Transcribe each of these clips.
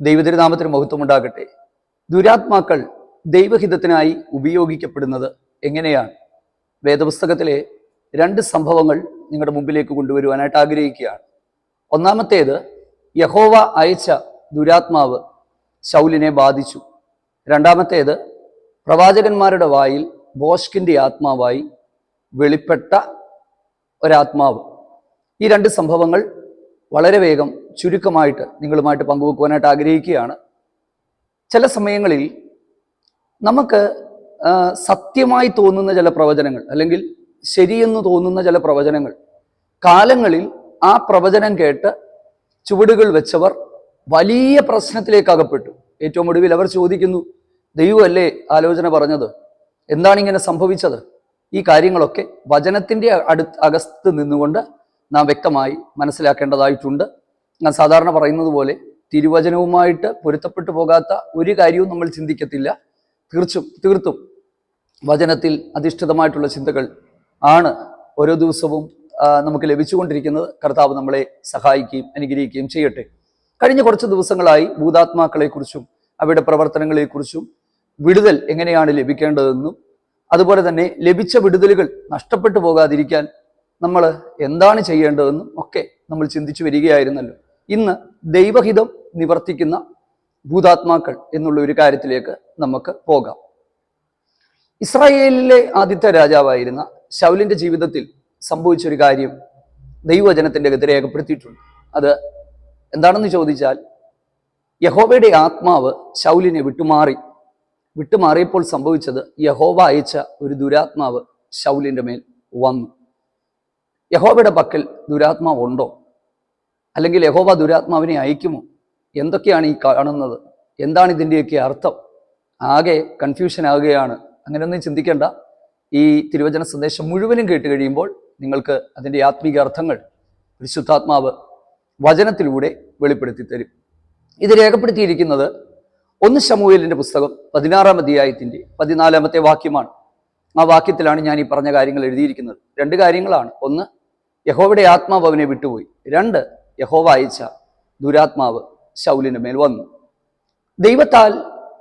ദൈവതിരുനാമത്തിന് മഹത്വം ഉണ്ടാകട്ടെ. ദുരാത്മാക്കൾ ദൈവഹിതത്തിനായി ഉപയോഗിക്കപ്പെടുന്നത് എങ്ങനെയാണ്? വേദപുസ്തകത്തിലെ 2 സംഭവങ്ങൾ നിങ്ങളുടെ മുമ്പിലേക്ക് കൊണ്ടുവരുവാനായിട്ട് ആഗ്രഹിക്കുകയാണ്. ഒന്നാമത്തേത്, യഹോവ അയച്ച ദുരാത്മാവ് ശൗലിനെ ബാധിച്ചു. രണ്ടാമത്തേത്, പ്രവാചകന്മാരുടെ വായിൽ ബോഷ്കിന്റെ ആത്മാവായി വെളിപ്പെട്ട ഒരാത്മാവ്. ഈ 2 സംഭവങ്ങൾ വളരെ വേഗം ചുരുക്കമായിട്ട് നിങ്ങളുമായിട്ട് പങ്കുവെക്കുവാനായിട്ട് ആഗ്രഹിക്കുകയാണ്. ചില സമയങ്ങളിൽ നമുക്ക് സത്യമായി തോന്നുന്ന ചില പ്രവചനങ്ങൾ, അല്ലെങ്കിൽ ശരിയെന്ന് തോന്നുന്ന ചില പ്രവചനങ്ങൾ, കാലങ്ങളിൽ ആ പ്രവചനം കേട്ട് ചുവടുകൾ വെച്ചവർ വലിയ പ്രശ്നത്തിലേക്ക് അകപ്പെട്ടു. ഏറ്റവും ഒടുവിൽ അവർ ചോദിക്കുന്നു, ദൈവമല്ലേ ആലോചന പറഞ്ഞത്? എന്താണ് ഇങ്ങനെ സംഭവിച്ചത്? ഈ കാര്യങ്ങളൊക്കെ വചനത്തിൻ്റെ അകത്ത് നിന്നുകൊണ്ട് നാം വ്യക്തമായി മനസ്സിലാക്കേണ്ടതായിട്ടുണ്ട്. ഞാൻ സാധാരണ പറയുന്നത് പോലെ തിരുവചനവുമായിട്ട് പൊരുത്തപ്പെട്ടു പോകാത്ത ഒരു കാര്യവും നമ്മൾ ചിന്തിക്കത്തില്ല. തീർത്തും വചനത്തിൽ അധിഷ്ഠിതമായിട്ടുള്ള ചിന്തകൾ ആണ് ഓരോ ദിവസവും നമുക്ക് ലഭിച്ചുകൊണ്ടിരിക്കുന്നത്. കർത്താവ് നമ്മളെ സഹായിക്കുകയും അനുഗ്രഹിക്കുകയും ചെയ്യട്ടെ. കഴിഞ്ഞ കുറച്ച് ദിവസങ്ങളായി ഭൂതാത്മാക്കളെക്കുറിച്ചും അവയുടെ പ്രവർത്തനങ്ങളെക്കുറിച്ചും വിടുതൽ എങ്ങനെയാണ് ലഭിക്കേണ്ടതെന്നും അതുപോലെ തന്നെ ലഭിച്ച വിടുതലുകൾ നഷ്ടപ്പെട്ടു പോകാതിരിക്കാൻ നമ്മൾ എന്താണ് ചെയ്യേണ്ടതെന്നും ഒക്കെ നമ്മൾ ചിന്തിച്ചു വരികയായിരുന്നല്ലോ. ഇന്ന് ദൈവഹിതം നിവർത്തിക്കുന്ന ഭൂതാത്മാക്കൾ എന്നുള്ള ഒരു കാര്യത്തിലേക്ക് നമുക്ക് പോകാം. ഇസ്രായേലിലെ ആദ്യത്തെ രാജാവായിരുന്ന ശൗലിന്റെ ജീവിതത്തിൽ സംഭവിച്ചൊരു കാര്യം ദൈവവചനത്തിന്റെ അകത്ത് രേഖപ്പെടുത്തിയിട്ടുണ്ട്. അത് എന്താണെന്ന് ചോദിച്ചാൽ, യഹോവയുടെ ആത്മാവ് ശൗലിനെ വിട്ടുമാറിയപ്പോൾ സംഭവിച്ചത്, യഹോവ അയച്ച ഒരു ദുരാത്മാവ് ശൗലിന്റെ മേൽ വന്നു. യഹോവയുടെ പക്കൽ ദുരാത്മാവ് ഉണ്ടോ? അല്ലെങ്കിൽ യഹോവ ദുരാത്മാവിനെ അയക്കുമോ? എന്തൊക്കെയാണ് ഈ കാണുന്നത്? എന്താണ് ഇതിൻ്റെയൊക്കെ അർത്ഥം? ആകെ കൺഫ്യൂഷൻ ആകുകയാണ്. അങ്ങനെയൊന്നും ചിന്തിക്കേണ്ട. ഈ തിരുവചന സന്ദേശം മുഴുവനും കേട്ട് കഴിയുമ്പോൾ നിങ്ങൾക്ക് അതിൻ്റെ ആത്മീക അർത്ഥങ്ങൾ പരിശുദ്ധാത്മാവ് വചനത്തിലൂടെ വെളിപ്പെടുത്തി തരും. ഇത് രേഖപ്പെടുത്തിയിരിക്കുന്നത് 1 ശമൂവേലിന്റെ പുസ്തകം 16-ാം അധ്യായത്തിന്റെ 14-ാമത്തെ വാക്യമാണ്. ആ വാക്യത്തിലാണ് ഞാൻ ഈ പറഞ്ഞ കാര്യങ്ങൾ എഴുതിയിരിക്കുന്നത്. 2 കാര്യങ്ങളാണ്. 1, യഹോവയുടെ ആത്മാവ് അവനെ വിട്ടുപോയി. 2, യഹോവ അയച്ച ദുരാത്മാവ് ശൗലിന്റെ മേൽ വന്നു. ദൈവത്താൽ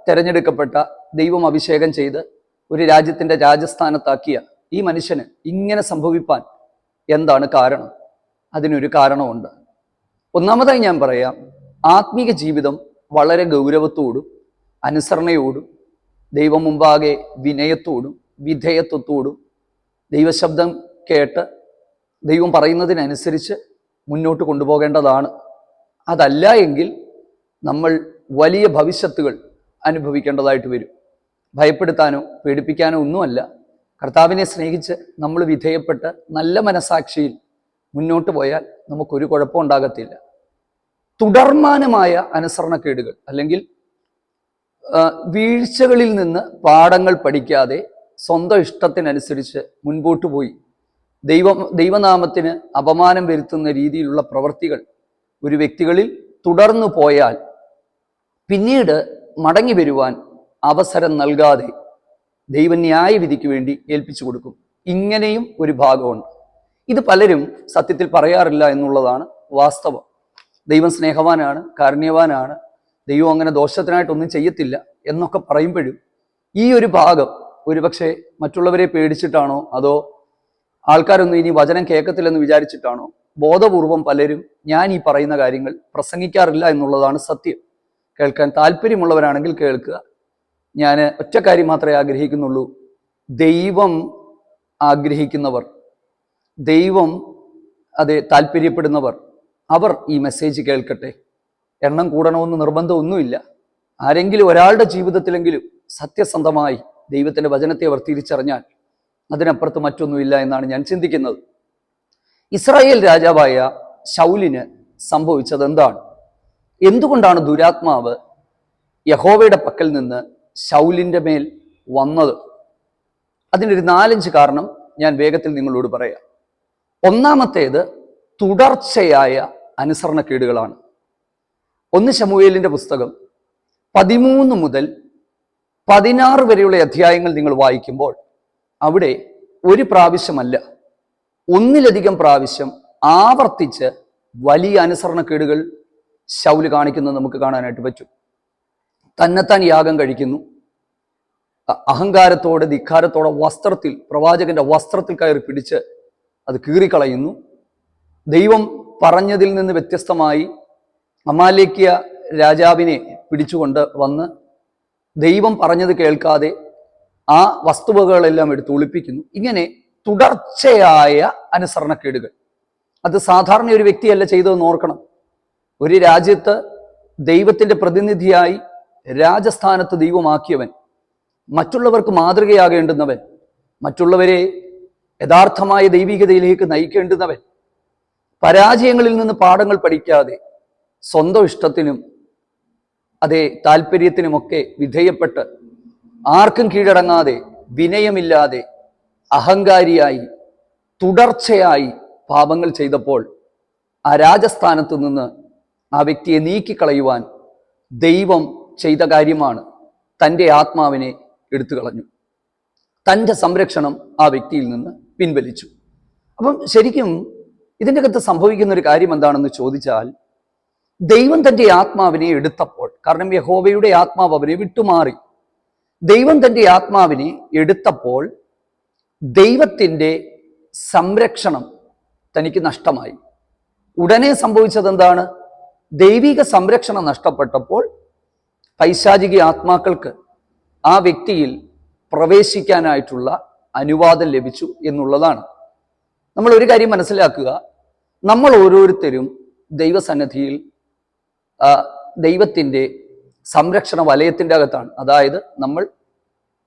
തെരഞ്ഞെടുക്കപ്പെട്ട, ദൈവം അഭിഷേകം ചെയ്ത് ഒരു രാജ്യത്തിന്റെ രാജസ്ഥാനത്താക്കിയ ഈ മനുഷ്യന് ഇങ്ങനെ സംഭവിപ്പാൻ എന്താണ് കാരണം? അതിനൊരു കാരണമുണ്ട്. ഒന്നാമതായി ഞാൻ പറയാം, ആത്മീക ജീവിതം വളരെ ഗൗരവത്തോടും അനുസരണയോടും ദൈവം മുമ്പാകെ വിനയത്തോടും വിധേയത്വത്തോടും ദൈവശബ്ദം കേട്ട് ദൈവം പറയുന്നതിനനുസരിച്ച് മുന്നോട്ട് കൊണ്ടുപോകേണ്ടതാണ്. അതല്ല എങ്കിൽ നമ്മൾ വലിയ ഭവിഷ്യത്തുകൾ അനുഭവിക്കേണ്ടതായിട്ട് വരും. ഭയപ്പെടുത്താനോ പേടിപ്പിക്കാനോ ഒന്നുമല്ല. കർത്താവിനെ സ്നേഹിച്ച് നമ്മൾ വിധേയപ്പെട്ട് നല്ല മനസാക്ഷിയിൽ മുന്നോട്ട് പോയാൽ നമുക്കൊരു കുഴപ്പം ഉണ്ടാകത്തില്ല. തുടർമാനമായ അനുസരണക്കേടുകൾ അല്ലെങ്കിൽ വീഴ്ചകളിൽ നിന്ന് പാഠങ്ങൾ പഠിക്കാതെ സ്വന്തം ഇഷ്ടത്തിനനുസരിച്ച് മുൻപോട്ട് പോയി ദൈവനാമത്തിന് അപമാനം വരുത്തുന്ന രീതിയിലുള്ള പ്രവൃത്തികൾ ഒരു വ്യക്തികളിൽ തുടർന്നു പോയാൽ പിന്നീട് മടങ്ങി വരുവാൻ അവസരം നൽകാതെ ദൈവ ന്യായവിധിക്ക് വേണ്ടി ഏൽപ്പിച്ചു കൊടുക്കും. ഇങ്ങനെയും ഒരു ഭാഗമുണ്ട്. ഇത് പലരും സത്യത്തിൽ പറയാറില്ല എന്നുള്ളതാണ് വാസ്തവം. ദൈവം സ്നേഹവാനാണ്, കാരുണ്യവാനാണ്, ദൈവം അങ്ങനെ ദോഷത്തിനായിട്ടൊന്നും ചെയ്യത്തില്ല എന്നൊക്കെ പറയുമ്പോഴും ഈ ഒരു ഭാഗം ഒരുപക്ഷെ മറ്റുള്ളവരെ പേടിച്ചിട്ടാണോ അതോ ആൾക്കാരൊന്നും ഇനി വചനം കേൾക്കത്തില്ലെന്ന് വിചാരിച്ചിട്ടാണോ ബോധപൂർവം പലരും ഞാൻ ഈ പറയുന്ന കാര്യങ്ങൾ പ്രസംഗിക്കാറില്ല എന്നുള്ളതാണ് സത്യം. കേൾക്കാൻ താല്പര്യമുള്ളവരാണെങ്കിൽ കേൾക്കുക. ഞാൻ ഒറ്റ കാര്യം മാത്രമേ ആഗ്രഹിക്കുന്നുള്ളൂ. ദൈവം ആഗ്രഹിക്കുന്നവർ, ദൈവം താല്പര്യപ്പെടുന്നവർ, അവർ ഈ മെസ്സേജ് കേൾക്കട്ടെ. എണ്ണം കൂടണമെന്ന് നിർബന്ധമൊന്നുമില്ല. ആരെങ്കിലും ഒരാളുടെ ജീവിതത്തിലെങ്കിലും സത്യസന്ധമായി ദൈവത്തിൻ്റെ വചനത്തെ അവർ തിരിച്ചറിഞ്ഞാൽ അതിനപ്പുറത്ത് മറ്റൊന്നുമില്ല എന്നാണ് ഞാൻ ചിന്തിക്കുന്നത്. ഇസ്രായേൽ രാജാവായ ശൗലിന് സംഭവിച്ചത് എന്താണ്? എന്തുകൊണ്ടാണ് ദുരാത്മാവ് യഹോവയുടെ പക്കൽ നിന്ന് ശൗലിന്റെ മേൽ വന്നത്? അതിനൊരു 4-5 കാരണം ഞാൻ വേഗത്തിൽ നിങ്ങളോട് പറയാം. ഒന്നാമത്തേത് തുടർച്ചയായ അനുസരണക്കേടുകളാണ്. 1 ശമൂവേലിന്റെ പുസ്തകം 13 മുതൽ 16 വരെയുള്ള അധ്യായങ്ങൾ നിങ്ങൾ വായിക്കുമ്പോൾ അവിടെ ഒരു പ്രാവശ്യമല്ല, 1-ലധികം പ്രാവശ്യം ആവർത്തിച്ച് വലിയ അനുസരണക്കേടുകൾ ശൗല് കാണിക്കുന്നത് നമുക്ക് കാണാനായിട്ട് പറ്റും. തന്നെത്താൻ യാഗം കഴിക്കുന്നു, അഹങ്കാരത്തോടെ ധിക്കാരത്തോടെ പ്രവാചകന്റെ വസ്ത്രത്തിൽ കയറി പിടിച്ച് അത് കീറിക്കളയുന്നു. ദൈവം പറഞ്ഞതിൽ നിന്ന് വ്യത്യസ്തമായി അമാലേക്യ രാജാവിനെ പിടിച്ചുകൊണ്ട് വന്ന് ദൈവം പറഞ്ഞത് കേൾക്കാതെ ആ വസ്തുവകകളെല്ലാം എടുത്ത് ഒളിപ്പിക്കുന്നു. ഇങ്ങനെ തുടർച്ചയായ അനുസരണക്കേടുകൾ. അത് സാധാരണ ഒരു വ്യക്തിയല്ല ചെയ്തതെന്ന് ഓർക്കണം. ഒരു രാജ്യത്ത് ദൈവത്തിന്റെ പ്രതിനിധിയായി രാജസ്ഥാനത്ത് ദൈവമാക്കിയവൻ, മറ്റുള്ളവർക്ക് മാതൃകയാകേണ്ടുന്നവൻ, മറ്റുള്ളവരെ യഥാർത്ഥമായ ദൈവികതയിലേക്ക് നയിക്കേണ്ടുന്നവൻ, പരാജയങ്ങളിൽ നിന്ന് പാഠങ്ങൾ പഠിക്കാതെ സ്വന്തം ഇഷ്ടത്തിനും അതേ താല്പര്യത്തിനുമൊക്കെ വിധേയപ്പെട്ട് ആർക്കും കീഴടങ്ങാതെ വിനയമില്ലാതെ അഹങ്കാരിയായി തുടർച്ചയായി പാപങ്ങൾ ചെയ്തപ്പോൾ ആ രാജസ്ഥാനത്ത് നിന്ന് ആ വ്യക്തിയെ നീക്കിക്കളയുവാൻ ദൈവം ചെയ്ത കാര്യമാണ് തൻ്റെ ആത്മാവിനെ എടുത്തു കളഞ്ഞു. തൻ്റെ സംരക്ഷണം ആ വ്യക്തിയിൽ നിന്ന് പിൻവലിച്ചു. അപ്പം ശരിക്കും ഇതിൻ്റെ അകത്ത് സംഭവിക്കുന്ന ഒരു കാര്യം എന്താണെന്ന് ചോദിച്ചാൽ, ദൈവം തൻ്റെ ആത്മാവിനെ എടുത്തപ്പോൾ, കാരണം യഹോവയുടെ ആത്മാവ് അവനെ വിട്ടുമാറി, ദൈവം തൻ്റെ ആത്മാവിനെ എടുത്തപ്പോൾ ദൈവത്തിൻ്റെ സംരക്ഷണം തനിക്ക് നഷ്ടമായി. ഉടനെ സംഭവിച്ചത് എന്താണ്? ദൈവിക സംരക്ഷണം നഷ്ടപ്പെട്ടപ്പോൾ പൈശാചിക ആത്മാക്കൾക്ക് ആ വ്യക്തിയിൽ പ്രവേശിക്കാനായിട്ടുള്ള അനുവാദം ലഭിച്ചു എന്നുള്ളതാണ്. നമ്മൾ ഒരു കാര്യം മനസ്സിലാക്കുക, നമ്മൾ ഓരോരുത്തരും ദൈവസന്നിധിയിൽ ദൈവത്തിൻ്റെ സംരക്ഷണ വലയത്തിൻ്റെ അകത്താണ്. അതായത് നമ്മൾ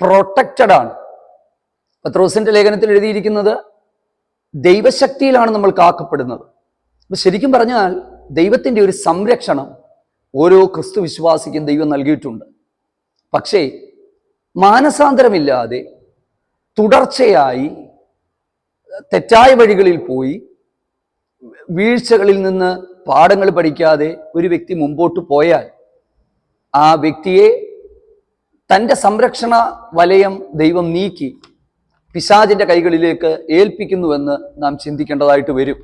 പ്രൊട്ടക്റ്റഡ് ആണ്. പത്രോസിന്റെ ലേഖനത്തിൽ എഴുതിയിരിക്കുന്നത് ദൈവശക്തിയിലാണ് നമ്മൾ കാക്കപ്പെടുന്നത്. അപ്പൊ ശരിക്കും പറഞ്ഞാൽ ദൈവത്തിൻ്റെ ഒരു സംരക്ഷണം ഓരോ ക്രിസ്തു വിശ്വാസിക്കും ദൈവം നൽകിയിട്ടുണ്ട്. പക്ഷേ മാനസാന്തരമില്ലാതെ തുടർച്ചയായി തെറ്റായ വഴികളിൽ പോയി വീഴ്ചകളിൽ നിന്ന് പാഠങ്ങൾ പഠിക്കാതെ ഒരു വ്യക്തി മുമ്പോട്ട് പോയാൽ ആ വ്യക്തിയെ തൻ്റെ സംരക്ഷണ വലയം ദൈവം നീക്കി പിശാചിന്റെ കൈകളിലേക്ക് ഏൽപ്പിക്കുന്നുവെന്ന് നാം ചിന്തിക്കേണ്ടതായിട്ട് വരും.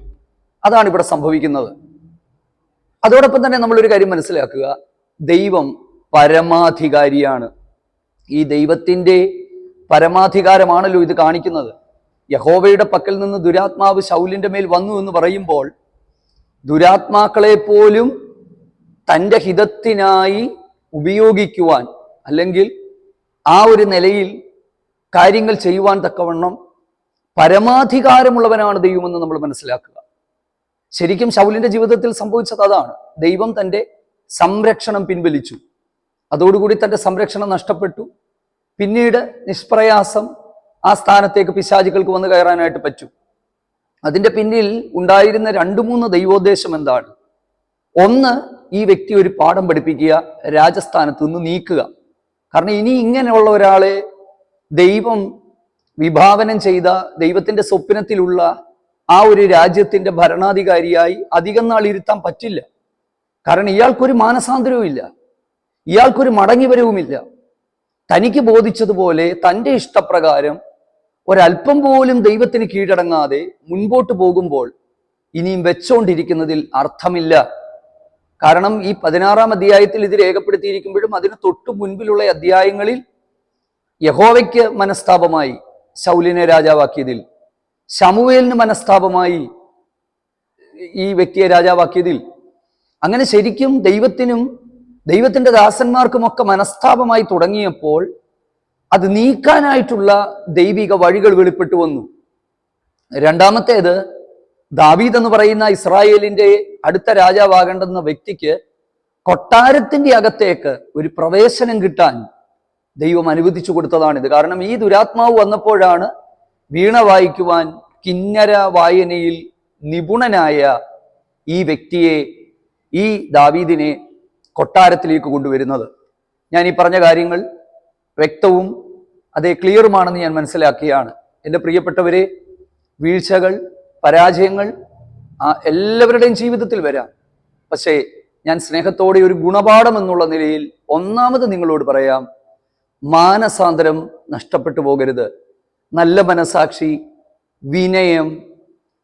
അതാണ് ഇവിടെ സംഭവിക്കുന്നത്. അതോടൊപ്പം തന്നെ നമ്മളൊരു കാര്യം മനസ്സിലാക്കുക, ദൈവം പരമാധികാരിയാണ്. ഈ ദൈവത്തിൻ്റെ പരമാധികാരമാണല്ലോ ഇത് കാണിക്കുന്നത്. യഹോവയുടെ പക്കൽ നിന്ന് ദുരാത്മാവ് ശൗലിന്റെ മേൽ വന്നു എന്ന് പറയുമ്പോൾ ദുരാത്മാക്കളെ പോലും തൻ്റെ ഹിതത്തിനായി ഉപയോഗിക്കുവാൻ, അല്ലെങ്കിൽ ആ ഒരു നിലയിൽ കാര്യങ്ങൾ ചെയ്യുവാൻ തക്കവണ്ണം പരമാധികാരമുള്ളവനാണ് ദൈവമെന്ന് നമ്മൾ മനസ്സിലാക്കുക. ശരിക്കും ശൗലിന്റെ ജീവിതത്തിൽ സംഭവിച്ചത് അതാണ്. ദൈവം തൻ്റെ സംരക്ഷണം പിൻവലിച്ചു. അതോടുകൂടി തൻ്റെ സംരക്ഷണം നഷ്ടപ്പെട്ടു. പിന്നീട് നിഷ്പ്രയാസം ആ സ്ഥാനത്തേക്ക് പിശാചുക്കൾക്ക് വന്ന് കയറാനായിട്ട് പറ്റും. അതിൻ്റെ പിന്നിൽ ഉണ്ടായിരുന്ന 2-3 ദൈവോദ്ദേശം എന്താണ്? ഒന്ന്, ഈ വ്യക്തി ഒരു പാഠം പഠിപ്പിക്കുക, രാജസ്ഥാനത്ത് നിന്ന് നീക്കുക. കാരണം ഇനി ഇങ്ങനെയുള്ള ഒരാളെ ദൈവം വിഭാവനം ചെയ്ത ദൈവത്തിന്റെ സ്വപ്നത്തിലുള്ള ആ ഒരു രാജ്യത്തിന്റെ ഭരണാധികാരിയായി അധികം നാൾ ഇരുത്താൻ പറ്റില്ല. കാരണം ഇയാൾക്കൊരു മാനസാന്തരവും ഇല്ല, ഇയാൾക്കൊരു മടങ്ങിവരവുമില്ല. തനിക്ക് ബോധിച്ചതുപോലെ തൻ്റെ ഇഷ്ടപ്രകാരം ഒരല്പം പോലും ദൈവത്തിന് കീഴടങ്ങാതെ മുൻപോട്ട് പോകുമ്പോൾ ഇനിയും വെച്ചോണ്ടിരിക്കുന്നതിൽ അർത്ഥമില്ല. കാരണം ഈ 16-ാം അധ്യായത്തിൽ ഇത് രേഖപ്പെടുത്തിയിരിക്കുമ്പോഴും അതിന് തൊട്ടു മുൻപിലുള്ള അധ്യായങ്ങളിൽ യഹോവയ്ക്ക് മനസ്താപമായി ശൗലിനെ രാജാവാക്കിയതിൽ, ശമൂവേലിന് മനസ്താപമായി ഈ വ്യക്തിയെ രാജാവാക്കിയതിൽ, അങ്ങനെ ശരിക്കും ദൈവത്തിനും ദൈവത്തിന്റെ ദാസന്മാർക്കുമൊക്കെ മനസ്താപമായി തുടങ്ങിയപ്പോൾ അത് നീക്കാനായിട്ടുള്ള ദൈവിക വഴികൾ വെളിപ്പെട്ടു വന്നു. രണ്ടാമത്തേത്, ദാവീദ് എന്ന് പറയുന്ന ഇസ്രായേലിന്റെ അടുത്ത രാജാവാകേണ്ടുന്ന വ്യക്തിക്ക് കൊട്ടാരത്തിന്റെ അകത്തേക്ക് ഒരു പ്രവേശനം കിട്ടാൻ ദൈവം അനുവദിച്ചു കൊടുത്തതാണിത്. കാരണം ഈ ദുരാത്മാവ് വന്നപ്പോഴാണ് വീണ വായിക്കുവാൻ, കിന്നര വായനയിൽ നിപുണനായ ഈ വ്യക്തിയെ, ഈ ദാവീദിനെ കൊട്ടാരത്തിലേക്ക് കൊണ്ടുവരുന്നത്. ഞാൻ ഈ പറഞ്ഞ കാര്യങ്ങൾ വ്യക്തവും അതേ ക്ലിയറുമാണെന്ന് ഞാൻ മനസ്സിലാക്കിയാണ്. എൻ്റെ പ്രിയപ്പെട്ടവരെ, വീഴ്ചകൾ, പരാജയങ്ങൾ എല്ലാവരുടെയും ജീവിതത്തിൽ വരാം. പക്ഷേ ഞാൻ സ്നേഹത്തോടെ ഒരു ഗുണപാഠം എന്നുള്ള നിലയിൽ ഒന്നാമത് നിങ്ങളോട് പറയാം, മാനസാന്തരം നഷ്ടപ്പെട്ടു പോകരുത്. നല്ല മനസാക്ഷി, വിനയം,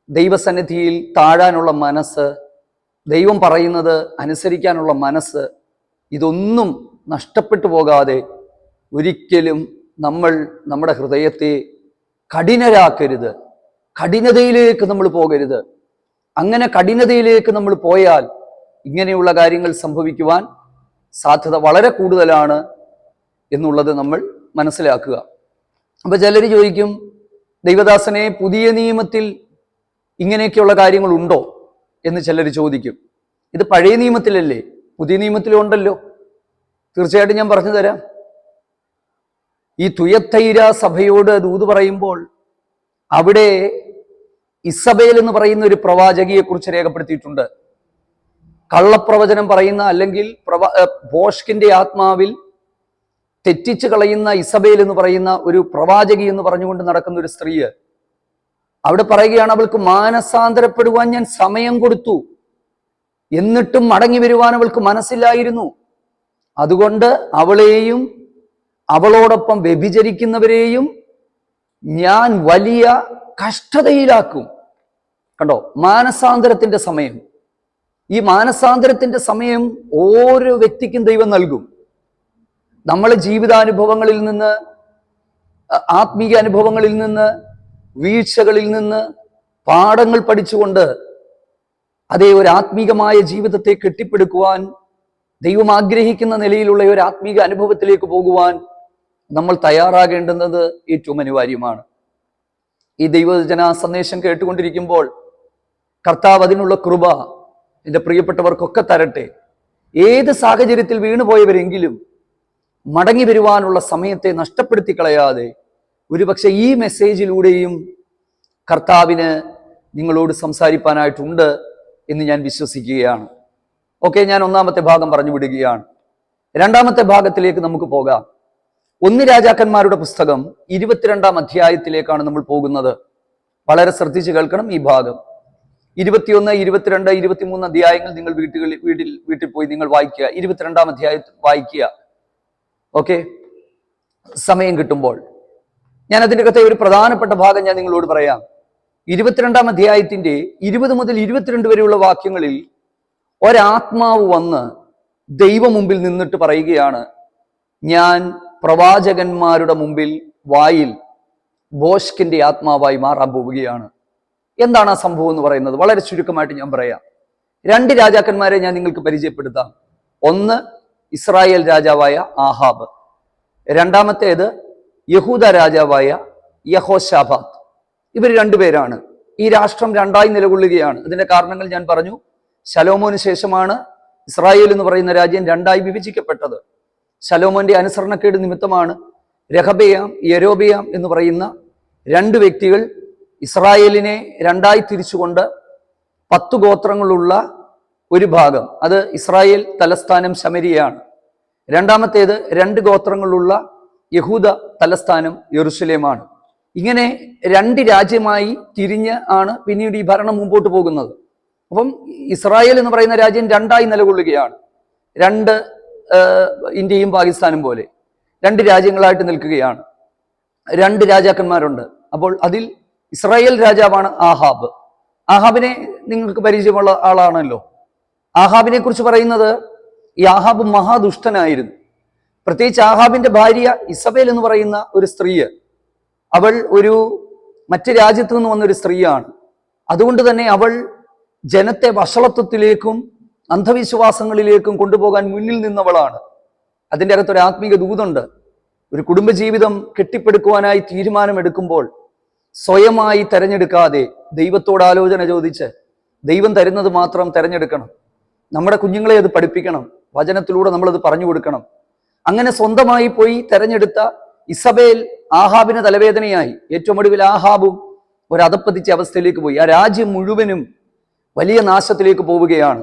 ദൈവസന്നിധിയിൽ താഴാനുള്ള മനസ്സ്, ദൈവം പറയുന്നത് അനുസരിക്കാനുള്ള മനസ്സ്, ഇതൊന്നും നഷ്ടപ്പെട്ടു പോകാതെ ഒരിക്കലും നമ്മൾ നമ്മുടെ ഹൃദയത്തെ കഠിനരാക്കരുത്. കഠിനതയിലേക്ക് നമ്മൾ പോകരുത്. അങ്ങനെ കഠിനതയിലേക്ക് നമ്മൾ പോയാൽ ഇങ്ങനെയുള്ള കാര്യങ്ങൾ സംഭവിക്കുവാൻ സാധ്യത വളരെ കൂടുതലാണ് എന്നുള്ളത് നമ്മൾ മനസ്സിലാക്കുക. അപ്പൊ ചിലർ ചോദിക്കും, ദൈവദാസനെ, പുതിയ നിയമത്തിൽ ഇങ്ങനെയൊക്കെയുള്ള കാര്യങ്ങളുണ്ടോ എന്ന് ചിലർ ചോദിക്കും. ഇത് പഴയ നിയമത്തിലല്ലേ? പുതിയ നിയമത്തിലും ഉണ്ടല്ലോ. തീർച്ചയായിട്ടും ഞാൻ പറഞ്ഞു തരാം. ഈ തുയത്തൈര സഭയോട് ദൂത് പറയുമ്പോൾ അവിടെ ഇസബേൽ എന്ന് പറയുന്ന ഒരു പ്രവാചകിയെ കുറിച്ച് രേഖപ്പെടുത്തിയിട്ടുണ്ട്. കള്ളപ്രവചനം പറയുന്ന, അല്ലെങ്കിൽ ഭോഷ്കിന്റെ ആത്മാവിൽ തെറ്റിച്ച് കളയുന്ന ഇസബേൽ എന്ന് പറയുന്ന ഒരു പ്രവാചകി എന്ന് പറഞ്ഞുകൊണ്ട് നടക്കുന്ന ഒരു സ്ത്രീ. അവിടെ പറയുകയാണ്, അവൾക്ക് മാനസാന്തരപ്പെടുവാൻ ഞാൻ സമയം കൊടുത്തു, എന്നിട്ടും മടങ്ങി വരുവാൻ അവൾക്ക് മനസ്സില്ലായിരുന്നു. അതുകൊണ്ട് അവളെയും അവളോടൊപ്പം വ്യഭിചരിക്കുന്നവരെയും ഞാൻ വലിയ കഷ്ടതയിലാക്കും. കണ്ടോ, മാനസാന്തരത്തിന്റെ സമയം. ഈ മാനസാന്തരത്തിന്റെ സമയം ഓരോ വ്യക്തിക്കും ദൈവം നൽകും. നമ്മളെ ജീവിതാനുഭവങ്ങളിൽ നിന്ന്, ആത്മീയ അനുഭവങ്ങളിൽ നിന്ന്, വീഴ്ചകളിൽ നിന്ന് പാഠങ്ങൾ പഠിച്ചുകൊണ്ട് അതേ ഒരു ആത്മീകമായ ജീവിതത്തെ കെട്ടിപ്പടുക്കുവാൻ, ദൈവം ആഗ്രഹിക്കുന്ന നിലയിലുള്ള ഒരു ആത്മീക അനുഭവത്തിലേക്ക് പോകുവാൻ നമ്മൾ തയ്യാറാകേണ്ടുന്നത് ഏറ്റവും അനിവാര്യമാണ്. ഈ ദൈവവചന സന്ദേശം കേട്ടുകൊണ്ടിരിക്കുമ്പോൾ കർത്താവ് അതിനുള്ള കൃപ എൻ്റെ പ്രിയപ്പെട്ടവർക്കൊക്കെ തരട്ടെ. ഏത് സാഹചര്യത്തിൽ വീണുപോയവരെങ്കിലും മടങ്ങി വരുവാനുള്ള സമയത്തെ നഷ്ടപ്പെടുത്തി കളയാതെ ഒരുപക്ഷെ ഈ മെസ്സേജിലൂടെയും കർത്താവിന് നിങ്ങളോട് സംസാരിപ്പാനായിട്ടുണ്ട് എന്ന് ഞാൻ വിശ്വസിക്കുകയാണ്. ഓക്കെ, ഞാൻ ഒന്നാമത്തെ ഭാഗം പറഞ്ഞു വിടുകയാണ്. രണ്ടാമത്തെ ഭാഗത്തിലേക്ക് നമുക്ക് പോകാം. 1 രാജാക്കന്മാരുടെ പുസ്തകം 22-ാം അധ്യായത്തിലേക്കാണ് നമ്മൾ പോകുന്നത്. വളരെ ശ്രദ്ധിച്ച് കേൾക്കണം ഈ ഭാഗം. 21, 22, 23 അധ്യായങ്ങൾ നിങ്ങൾ വീട്ടിൽ പോയി നിങ്ങൾ വായിക്കുക. 22-ാം അധ്യായത്തിൽ വായിക്കുക. ഓക്കെ, സമയം കിട്ടുമ്പോൾ ഞാൻ അതിൻ്റെ അകത്തെ ഒരു പ്രധാനപ്പെട്ട ഭാഗം ഞാൻ നിങ്ങളോട് പറയാം. 22-ാം അധ്യായത്തിന്റെ 20 മുതൽ 22 വരെയുള്ള വാക്യങ്ങളിൽ ഒരാത്മാവ് വന്ന് ദൈവം മുമ്പിൽ നിന്നിട്ട് പറയുകയാണ്, ഞാൻ പ്രവാചകന്മാരുടെ മുമ്പിൽ വായിൽ ഭോഷ്കിന്റെ ആത്മാവായി മാറാൻ പോവുകയാണ്. എന്താണ് ആ സംഭവം എന്ന് പറയുന്നത്? വളരെ ചുരുക്കമായിട്ട് ഞാൻ പറയാം. 2 രാജാക്കന്മാരെ ഞാൻ നിങ്ങൾക്ക് പരിചയപ്പെടുത്താം. ഒന്ന് ഇസ്രായേൽ രാജാവായ ആഹാബ്, രണ്ടാമത്തേത് യഹൂദ രാജാവായ യഹോശാഫാത്ത്. ഇവർ 2 പേരാണ്. ഈ രാഷ്ട്രം 2ആയി നിലകൊള്ളുകയാണ്. ഇതിന്റെ കാരണങ്ങൾ ഞാൻ പറഞ്ഞു. ശലോമോന് ശേഷമാണ് ഇസ്രായേൽ എന്ന് പറയുന്ന രാജ്യം 2ആയി വിഭജിക്കപ്പെട്ടത്. ശലോമോന്റെ അനുസരണക്കേട് നിമിത്തമാണ് രഹബയാം, യെരോബയാം എന്ന് പറയുന്ന 2 വ്യക്തികൾ ഇസ്രായേലിനെ 2ആയി തിരിച്ചുകൊണ്ട് 10 ഗോത്രങ്ങളുള്ള ഒരു ഭാഗം, അത് ഇസ്രായേൽ തലസ്ഥാനം ശമരിയാണ്. രണ്ടാമത്തേത് 2 ഗോത്രങ്ങളുള്ള യഹൂദ തലസ്ഥാനം യെരുശലേമാണ്. ഇങ്ങനെ 2 രാജ്യമായി തിരിഞ്ഞ് ആണ് പിന്നീട് ഈ ഭരണം മുമ്പോട്ട് പോകുന്നത്. അപ്പം ഇസ്രായേൽ എന്ന് പറയുന്ന രാജ്യം 2ആയി നിലകൊള്ളുകയാണ്. 2 ഇന്ത്യയും പാകിസ്ഥാനും പോലെ 2 രാജ്യങ്ങളായിട്ട് നിൽക്കുകയാണ്. 2 രാജാക്കന്മാരുണ്ട്. അപ്പോൾ അതിൽ ഇസ്രായേൽ രാജാവാണ് ആഹാബ്. ആഹാബിനെ നിങ്ങൾക്ക് പരിചയമുള്ള ആളാണല്ലോ. ആഹാബിനെ കുറിച്ച് പറയുന്നത്, ഈ ആഹാബ് മഹാദുഷ്ടനായിരുന്നു. പ്രത്യേകിച്ച് ആഹാബിന്റെ ഭാര്യ ഇസബേൽ എന്ന് പറയുന്ന ഒരു സ്ത്രീ, അവൾ ഒരു മറ്റ് രാജ്യത്തു നിന്ന് വന്നൊരു സ്ത്രീയാണ്. അതുകൊണ്ട് തന്നെ അവൾ ജനത്തെ വഷളത്വത്തിലേക്കും അന്ധവിശ്വാസങ്ങളിലേക്കും കൊണ്ടുപോകാൻ മുന്നിൽ നിന്നവളാണ്. അതിൻ്റെ അകത്തൊരു ആത്മീക ദൂതുണ്ട്. ഒരു കുടുംബജീവിതം കെട്ടിപ്പടുക്കുവാനായി തീരുമാനമെടുക്കുമ്പോൾ സ്വയമായി തെരഞ്ഞെടുക്കാതെ ദൈവത്തോട് ആലോചന ചോദിച്ച് ദൈവം തരുന്നത് മാത്രം തെരഞ്ഞെടുക്കണം. നമ്മുടെ കുഞ്ഞുങ്ങളെ അത് പഠിപ്പിക്കണം. വചനത്തിലൂടെ നമ്മളത് പറഞ്ഞു കൊടുക്കണം. അങ്ങനെ സ്വന്തമായി പോയി തെരഞ്ഞെടുത്ത ഇസബേൽ ആഹാബിന് തലവേദനയായി. ഏറ്റവും ഒടുവിൽ ആഹാബും ഒരു അധപ്പതിച്ച അവസ്ഥയിലേക്ക് പോയി. ആ രാജ്യം മുഴുവനും വലിയ നാശത്തിലേക്ക് പോവുകയാണ്.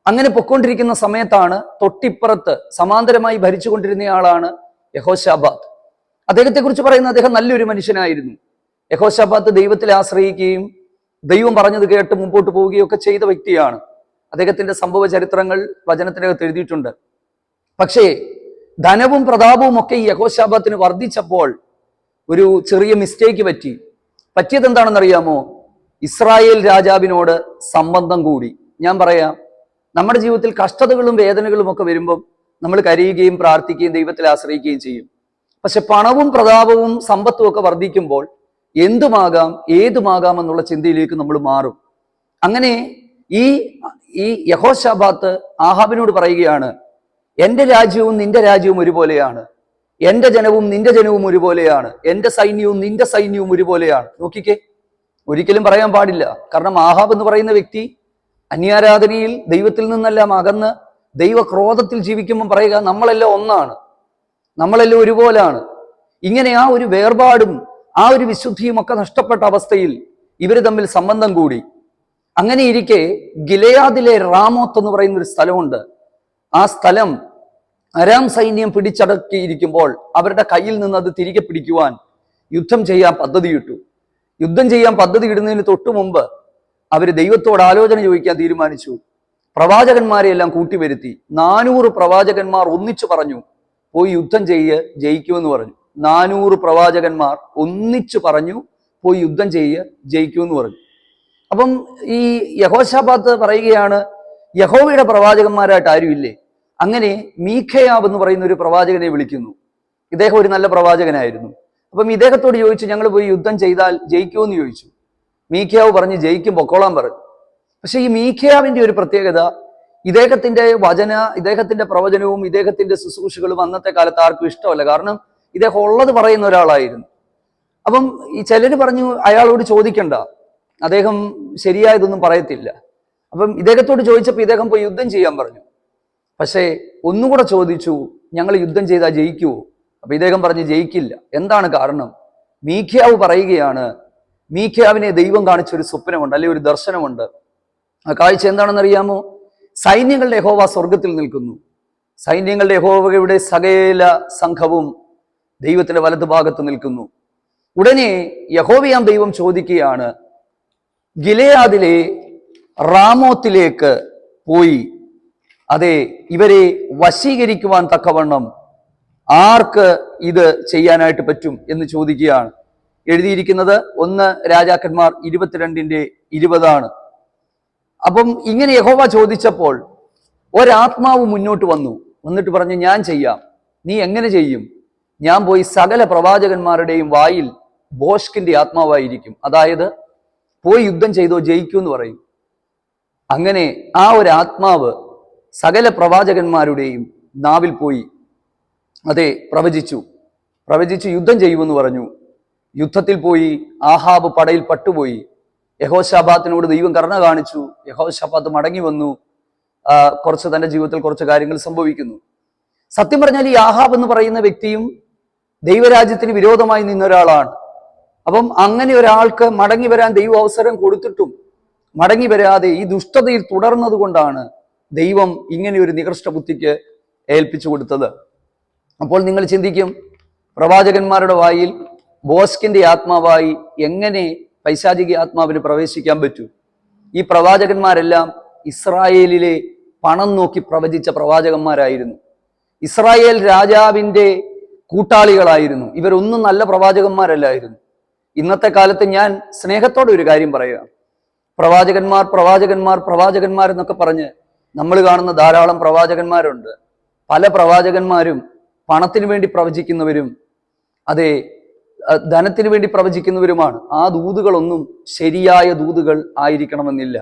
അങ്ങനെ പൊക്കൊണ്ടിരിക്കുന്ന സമയത്താണ് തൊട്ടിപ്പുറത്ത് സമാന്തരമായി ഭരിച്ചുകൊണ്ടിരുന്നയാളാണ് യഹോശാഫാത്ത്. അദ്ദേഹത്തെ കുറിച്ച് പറയുന്ന, അദ്ദേഹം നല്ലൊരു മനുഷ്യനായിരുന്നു. യഹോശാഫാത്ത് ദൈവത്തിൽ ആശ്രയിക്കുകയും ദൈവം പറഞ്ഞത് കേട്ട് മുമ്പോട്ട് പോവുകയും ഒക്കെ ചെയ്ത വ്യക്തിയാണ്. അദ്ദേഹത്തിന്റെ സംഭവ ചരിത്രങ്ങൾ വചനത്തിനകത്ത് എഴുതിയിട്ടുണ്ട്. പക്ഷേ ധനവും പ്രതാപവും ഒക്കെ ഈ യഹോശാഫാത്തിന് വർദ്ധിച്ചപ്പോൾ ഒരു ചെറിയ മിസ്റ്റേക്ക് പറ്റിയത് എന്താണെന്നറിയാമോ? ഇസ്രായേൽ രാജാവിനോട് സംബന്ധം കൂടി. ഞാൻ പറയാം, നമ്മുടെ ജീവിതത്തിൽ കഷ്ടതകളും വേദനകളും ഒക്കെ വരുമ്പം നമ്മൾ കരയുകയും പ്രാർത്ഥിക്കുകയും ദൈവത്തിൽ ആശ്രയിക്കുകയും ചെയ്യും. പക്ഷെ പണവും പ്രതാപവും സമ്പത്തും ഒക്കെ വർദ്ധിക്കുമ്പോൾ എന്തുമാകാം ഏതുമാകാം എന്നുള്ള ചിന്തയിലേക്ക് നമ്മൾ മാറും. അങ്ങനെ ഈ യഹോശാഫാത്ത് ആഹാബിനോട് പറയുകയാണ്, എൻ്റെ രാജ്യവും നിന്റെ രാജ്യവും ഒരുപോലെയാണ്, എൻ്റെ ജനവും നിന്റെ ജനവും ഒരുപോലെയാണ്, എൻ്റെ സൈന്യവും നിന്റെ സൈന്യവും ഒരുപോലെയാണ്. നോക്കിക്കേ, ഒരിക്കലും പറയാൻ പാടില്ല. കാരണം ആഹാബ് എന്ന് പറയുന്ന വ്യക്തി അന്യാരാധനയിൽ ദൈവത്തിൽ നിന്നെല്ലാം അകന്ന് ദൈവക്രോധത്തിൽ ജീവിക്കുമ്പോൾ പറയുക, നമ്മളെല്ലാം ഒന്നാണ്, നമ്മളെല്ലാം ഒരുപോലാണ്. ഇങ്ങനെ ആ ഒരു വേർപാടും ആ ഒരു വിശുദ്ധിയും ഒക്കെ നഷ്ടപ്പെട്ട അവസ്ഥയിൽ ഇവർ തമ്മിൽ സംബന്ധം കൂടി. അങ്ങനെ ഇരിക്കെ ഗിലെയാദിലെ റാമോത്ത് എന്ന് പറയുന്ന ഒരു സ്ഥലമുണ്ട്. ആ സ്ഥലം അരാം സൈന്യം പിടിച്ചടക്കിയിരിക്കുമ്പോൾ അവരുടെ കയ്യിൽ നിന്ന് അത് തിരികെ പിടിക്കുവാൻ യുദ്ധം ചെയ്യാൻ പദ്ധതിയിട്ടു. യുദ്ധം ചെയ്യാൻ പദ്ധതി ഇടുന്നതിന് തൊട്ടു മുമ്പ് അവർ ദൈവത്തോട് ആലോചന ചോദിക്കാൻ തീരുമാനിച്ചു. പ്രവാചകന്മാരെ എല്ലാം കൂട്ടിവരുത്തി. 400 പ്രവാചകന്മാർ ഒന്നിച്ചു പറഞ്ഞു, പോയി യുദ്ധം ജയിക്കുമെന്ന് പറഞ്ഞു. 400 പ്രവാചകന്മാർ ഒന്നിച്ചു പറഞ്ഞു, പോയി യുദ്ധം ജയിക്കുമെന്ന് പറഞ്ഞു. അപ്പം ഈ യഹോശാഫാത്ത് പറയുകയാണ്, യഹോവയുടെ പ്രവാചകന്മാരായിട്ട് ആരുമില്ലേ? അങ്ങനെ മീഖയാവ് എന്ന് പറയുന്ന ഒരു പ്രവാചകനെ വിളിക്കുന്നു. ഇദ്ദേഹം ഒരു നല്ല പ്രവാചകനായിരുന്നു. അപ്പം ഇദ്ദേഹത്തോട് ചോദിച്ചു, ഞങ്ങൾ പോയി യുദ്ധം ചെയ്താൽ ജയിക്കുമെന്ന് ചോദിച്ചു. മീഖയാവ് പറഞ്ഞ് ജയിക്കും, പൊക്കോളാൻ പറഞ്ഞു. പക്ഷെ ഈ മീഖയാവിന്റെ ഒരു പ്രത്യേകത, ഇദ്ദേഹത്തിന്റെ പ്രവചനവും ഇദ്ദേഹത്തിന്റെ ശുശ്രൂഷകളും അന്നത്തെ കാലത്ത് ആർക്കും ഇഷ്ടമല്ല. കാരണം ഇദ്ദേഹം ഉള്ളത് പറയുന്ന ഒരാളായിരുന്നു. അപ്പം ഈ ചിലര് പറഞ്ഞു, അയാളോട് ചോദിക്കണ്ട, അദ്ദേഹം ശരിയായതൊന്നും പറയത്തില്ല. അപ്പം ഇദ്ദേഹത്തോട് ചോദിച്ചപ്പോൾ ഇദ്ദേഹം പോയി യുദ്ധം ചെയ്യാൻ പറഞ്ഞു. പക്ഷേ ഒന്നുകൂടെ ചോദിച്ചു, ഞങ്ങൾ യുദ്ധം ചെയ്താൽ ജയിക്കുവോ? അപ്പൊ ഇദ്ദേഹം പറഞ്ഞു, ജയിക്കില്ല. എന്താണ് കാരണം? മീഖയാവ് പറയുകയാണ്, മീഖയാവിനെ ദൈവം കാണിച്ചൊരു സ്വപ്നമുണ്ട്, അല്ലെങ്കിൽ ഒരു ദർശനമുണ്ട്. ആ കാഴ്ച എന്താണെന്ന് അറിയാമോ? സൈന്യങ്ങളുടെ യഹോവ സ്വർഗത്തിൽ നിൽക്കുന്നു. സൈന്യങ്ങളുടെ യഹോവയുടെ സകല സംഘവും ദൈവത്തിന്റെ വലതു ഭാഗത്ത് നിൽക്കുന്നു. ഉടനെ യഹോവയാം ദൈവം ചോദിക്കുകയാണ്, ഗിലെയാദിലെ റാമോത്തിലേക്ക് പോയി അതെ ഇവരെ വശീകരിക്കുവാൻ തക്കവണ്ണം ആർക്ക് ഇത് ചെയ്യാനായിട്ട് പറ്റും എന്ന് ചോദിക്കുകയാണ്. എഴുതിയിരിക്കുന്നത് 1 രാജാക്കന്മാർ 22:20. അപ്പം ഇങ്ങനെ യഹോവ ചോദിച്ചപ്പോൾ ഒരാത്മാവ് മുന്നോട്ട് വന്നിട്ട് പറഞ്ഞു, ഞാൻ ചെയ്യാം. നീ എങ്ങനെ ചെയ്യും? ഞാൻ പോയി സകല പ്രവാചകന്മാരുടെയും വായിൽ ബോഷ്കിന്റെ ആത്മാവായിരിക്കും. അതായത് പോയി യുദ്ധം ചെയ്തോ ജയിക്കൂ എന്ന് പറയും. അങ്ങനെ ആ ഒരു ആത്മാവ് സകല പ്രവാചകന്മാരുടെയും നാവിൽ പോയി അതെ പ്രവചിച്ചു യുദ്ധം ചെയ്യുമെന്ന് പറഞ്ഞു. യുദ്ധത്തിൽ പോയി ആഹാബ് പടയിൽ പട്ടുപോയി. യഹോശാഫാത്തിനോട് ദൈവം കരുണ കാണിച്ചു. യഹോശാഫാത്ത് മടങ്ങി വന്നു. തന്റെ ജീവിതത്തിൽ കുറച്ച് കാര്യങ്ങൾ സംഭവിക്കുന്നു. സത്യം പറഞ്ഞാൽ ഈ ആഹാബ് എന്ന് പറയുന്ന വ്യക്തിയും ദൈവരാജ്യത്തിന് വിരോധമായി നിന്ന ഒരാളാണ്. അപ്പം അങ്ങനെ ഒരാൾക്ക് മടങ്ങി വരാൻ ദൈവം അവസരം കൊടുത്തിട്ടും മടങ്ങി വരാതെ ഈ ദുഷ്ടതയിൽ തുടർന്നത് കൊണ്ടാണ് ദൈവം ഇങ്ങനെ ഒരു നികൃഷ്ട ബുദ്ധിക്ക് ഏൽപ്പിച്ചു കൊടുത്തത്. അപ്പോൾ നിങ്ങൾ ചിന്തിക്കും, പ്രവാചകന്മാരുടെ വായിൽ ബോസ്കിന്റെ ആത്മാവായി എങ്ങനെ പൈശാചിക ആത്മാവിന് പ്രവേശിക്കാൻ പറ്റൂ? ഈ പ്രവാചകന്മാരെല്ലാം ഇസ്രായേലിലെ പണം നോക്കി പ്രവചിച്ച പ്രവാചകന്മാരായിരുന്നു. ഇസ്രായേൽ രാജാവിന്റെ കൂട്ടാളികളായിരുന്നു. ഇവരൊന്നും നല്ല പ്രവാചകന്മാരല്ലായിരുന്നു. ഇന്നത്തെ കാലത്ത് ഞാൻ സ്നേഹത്തോടെ ഒരു കാര്യം പറയുക, പ്രവാചകന്മാർ എന്നൊക്കെ പറഞ്ഞ് നമ്മൾ കാണുന്ന ധാരാളം പ്രവാചകന്മാരുണ്ട്. പല പ്രവാചകന്മാരും പണത്തിന് വേണ്ടി പ്രവചിക്കുന്നവരും അതെ ധനത്തിന് വേണ്ടി പ്രവചിക്കുന്നവരുമാണ്. ആ ദൂതുകളൊന്നും ശരിയായ ദൂതുകൾ ആയിരിക്കണമെന്നില്ല.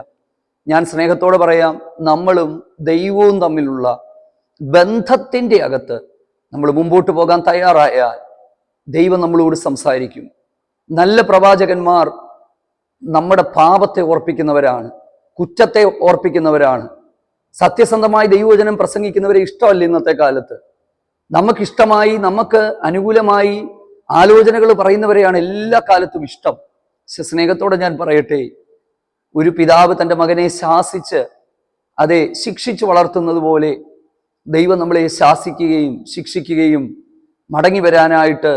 ഞാൻ സ്നേഹത്തോടെ പറയാം, നമ്മളും ദൈവവും തമ്മിലുള്ള ബന്ധത്തിന്റെ അകത്ത് നമ്മൾ മുമ്പോട്ട് പോകാൻ തയ്യാറായാൽ ദൈവം നമ്മളോട് സംസാരിക്കും. നല്ല പ്രവാചകന്മാർ നമ്മുടെ പാപത്തെ ഓർപ്പിക്കുന്നവരാണ്, കുറ്റത്തെ ഓർപ്പിക്കുന്നവരാണ്. സത്യസന്ധമായി ദൈവവചനം പ്രസംഗിക്കുന്നവരെ ഇഷ്ടമല്ല ഇന്നത്തെ കാലത്ത്. നമുക്കിഷ്ടമായി നമുക്ക് അനുകൂലമായി ആലോചനകൾ പറയുന്നവരെയാണ് എല്ലാ കാലത്തും ഇഷ്ടം. സ്നേഹത്തോടെ ഞാൻ പറയട്ടെ, ഒരു പിതാവ് തൻ്റെ മകനെ ശിക്ഷിച്ചു വളർത്തുന്നത് പോലെ ദൈവം നമ്മളെ ശാസിക്കുകയും ശിക്ഷിക്കുകയും മടങ്ങി വരാനായിട്ട്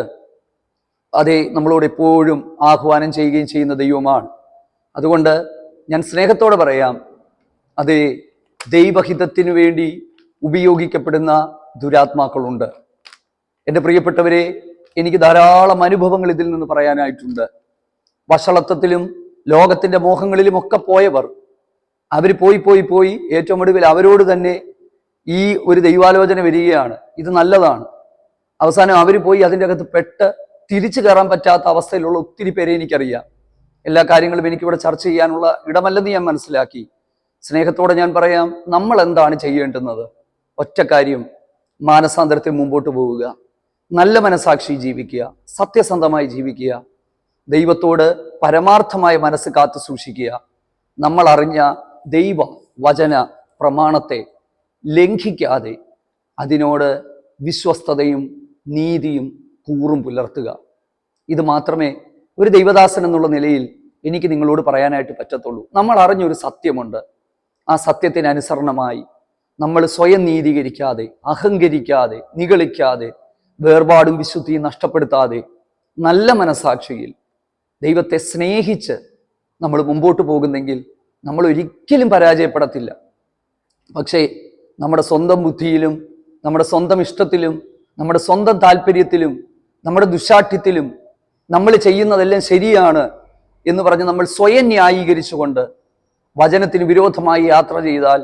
നമ്മളോട് എപ്പോഴും ആഹ്വാനം ചെയ്യുകയും ചെയ്യുന്ന ദൈവമാണ്. അതുകൊണ്ട് ഞാൻ സ്നേഹത്തോടെ പറയാം, ദൈവഹിതത്തിനു വേണ്ടി ഉപയോഗിക്കപ്പെടുന്ന ദുരാത്മാക്കളുണ്ട്. എൻ്റെ പ്രിയപ്പെട്ടവരെ, എനിക്ക് ധാരാളം അനുഭവങ്ങൾ ഇതിൽ നിന്ന് പറയാനായിട്ടുണ്ട്. വഷളത്വത്തിലും ലോകത്തിന്റെ മോഹങ്ങളിലും ഒക്കെ പോയവർ അവർ പോയി ഏറ്റവും ഒടുവിൽ അവരോട് തന്നെ ഈ ഒരു ദൈവാലോചന വരികയാണ്, ഇത് നല്ലതാണ്. അവസാനം അവർ പോയി അതിൻ്റെ അകത്ത് പെട്ട് തിരിച്ചു കയറാൻ പറ്റാത്ത അവസ്ഥയിലുള്ള ഒത്തിരി പേരെ എനിക്കറിയാം. എല്ലാ കാര്യങ്ങളും എനിക്കിവിടെ ചർച്ച ചെയ്യാനുള്ള ഇടമല്ലെന്ന് ഞാൻ മനസ്സിലാക്കി. സ്നേഹത്തോടെ ഞാൻ പറയാം, നമ്മൾ എന്താണ് ചെയ്യേണ്ടുന്നത്? ഒറ്റ കാര്യം, മാനസാന്തരത്തിൽ മുമ്പോട്ട് പോവുക, നല്ല മനസാക്ഷി ജീവിക്കുക, സത്യസന്ധമായി ജീവിക്കുക, ദൈവത്തോട് പരമാർത്ഥമായ മനസ്സ് കാത്തു സൂക്ഷിക്കുക, നമ്മൾ അറിഞ്ഞ ദൈവ വചന പ്രമാണത്തെ ലംഘിക്കാതെ അതിനോട് വിശ്വസ്തതയും നീതിയും കൂറും പുലർത്തുക. ഇത് മാത്രമേ ഒരു ദൈവദാസൻ എന്നുള്ള നിലയിൽ എനിക്ക് നിങ്ങളോട് പറയാനായിട്ട് പറ്റത്തുള്ളൂ. നമ്മൾ അറിഞ്ഞൊരു സത്യമുണ്ട്. ആ സത്യത്തിന് അനുസരണമായി നമ്മൾ സ്വയം നീതീകരിക്കാതെ, അഹങ്കരിക്കാതെ, നിഗളിക്കാതെ, വേർപാടും വിശുദ്ധിയും നഷ്ടപ്പെടുത്താതെ നല്ല മനസാക്ഷിയിൽ ദൈവത്തെ സ്നേഹിച്ച് നമ്മൾ മുമ്പോട്ട് പോകുന്നെങ്കിൽ നമ്മൾ ഒരിക്കലും പരാജയപ്പെടത്തില്ല. പക്ഷേ നമ്മുടെ സ്വന്തം ബുദ്ധിയിലും നമ്മുടെ സ്വന്തം ഇഷ്ടത്തിലും നമ്മുടെ സ്വന്തം താല്പര്യത്തിലും നമ്മുടെ ദുശാഠ്യത്തിലും നമ്മൾ ചെയ്യുന്നതെല്ലാം ശരിയാണ് എന്ന് പറഞ്ഞ് നമ്മൾ സ്വയം ന്യായീകരിച്ചുകൊണ്ട് വചനത്തിന് വിരോധമായി യാത്ര ചെയ്താൽ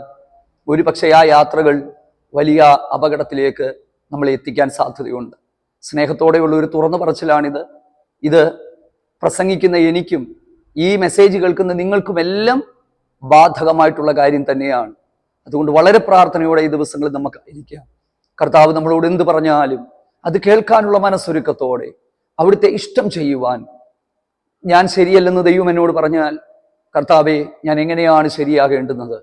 ഒരു പക്ഷേ ആ യാത്രകൾ വലിയ അപകടത്തിലേക്ക് നമ്മളെ എത്തിക്കാൻ സാധ്യതയുണ്ട്. സ്നേഹത്തോടെയുള്ള ഒരു തുറന്നു പറച്ചിലാണിത്. ഇത് പ്രസംഗിക്കുന്ന എനിക്കും ഈ മെസ്സേജ് കേൾക്കുന്ന നിങ്ങൾക്കുമെല്ലാം ബാധകമായിട്ടുള്ള കാര്യം തന്നെയാണ്. അതുകൊണ്ട് വളരെ പ്രാർത്ഥനയോടെ ഈ ദിവസങ്ങളിൽ നമുക്കായിരിക്കാം. കർത്താവ് നമ്മളോട് എന്ത് പറഞ്ഞാലും അത് കേൾക്കാനുള്ള മനസ്സൊരുക്കത്തോടെ അവിടുത്തെ ഇഷ്ടം ചെയ്യുവാൻ. ഞാൻ ശരിയല്ലെന്ന് ദൈവം എന്നോട് പറഞ്ഞാൽ, കർത്താവെ, ഞാൻ എങ്ങനെയാണ് ശരിയാകേണ്ടുന്നത്?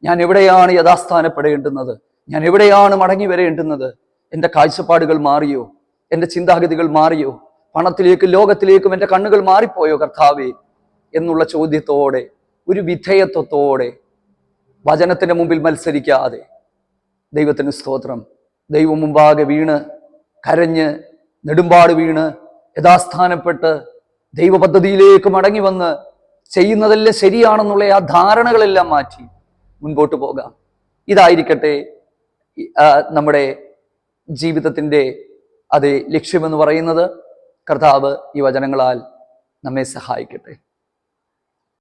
ഞാൻ എവിടെയാണ് യഥാസ്ഥാനപ്പെടേണ്ടുന്നത്? ഞാൻ എവിടെയാണ് മടങ്ങി വരേണ്ടുന്നത്? എൻ്റെ കാഴ്ചപ്പാടുകൾ മാറിയോ? എൻ്റെ ചിന്താഗതികൾ മാറിയോ? പണത്തിലേക്കും ലോകത്തിലേക്കും എൻ്റെ കണ്ണുകൾ മാറിപ്പോയോ കർത്താവെ എന്നുള്ള ചോദ്യത്തോടെ, ഒരു വിധേയത്വത്തോടെ, വചനത്തിൻ്റെ മുമ്പിൽ മത്സരിക്കാതെ, ദൈവത്തിന് സ്തോത്രം, ദൈവം മുമ്പാകെ വീണ് കരഞ്ഞ് നെടുമ്പാട് വീണ് യഥാസ്ഥാനപ്പെട്ട് ദൈവപദ്ധതിയിലേക്ക് മടങ്ങി വന്ന് ചെയ്യുന്നതെല്ലാം ശരിയാണെന്നുള്ള ആ ധാരണകളെല്ലാം മാറ്റി മുൻപോട്ട് പോകാം. ഇതായിരിക്കട്ടെ നമ്മുടെ ജീവിതത്തിൻ്റെ അതേ ലക്ഷ്യമെന്ന് പറയുന്നത്. കർത്താവ് ഈ വചനങ്ങളാൽ നമ്മെ സഹായിക്കട്ടെ.